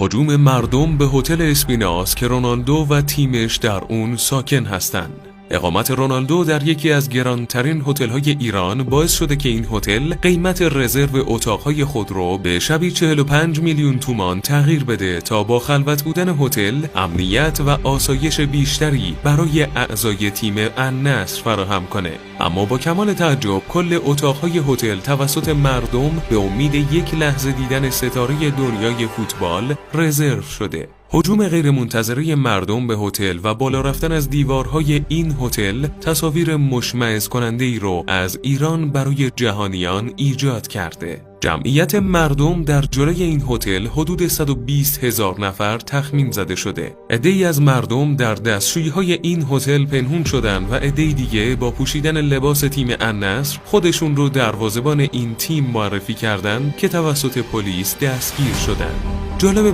هجوم مردم به هتل اسپیناس که رونالدو و تیمش در اون ساکن هستند. اقامت رونالدو در یکی از گرانترین هتل‌های ایران باعث شده که این هتل قیمت رزرو اتاق‌های خود رو به شبی 45 میلیون تومان تغییر بده تا با خلوت بودن هتل امنیت و آسایش بیشتری برای اعضای تیم النصر فراهم کنه. اما با کمال تعجب کل اتاق‌های هتل توسط مردم به امید یک لحظه دیدن ستاره دنیای فوتبال رزرو شده. هجوم غیرمنتظره مردم به هتل و بالا رفتن از دیوارهای این هتل تصاویر مشمئز کننده ای رو از ایران برای جهانیان ایجاد کرده. جمعیت مردم در جلوی این هتل حدود 120,000 نفر تخمین زده شده. عده‌ای از مردم در دستشویی‌های این هتل پنهون شدن و عده‌ای دیگه با پوشیدن لباس تیم النصر خودشون رو دروازه‌بان این تیم معرفی کردن که توسط پلیس دستگیر شدن. جالب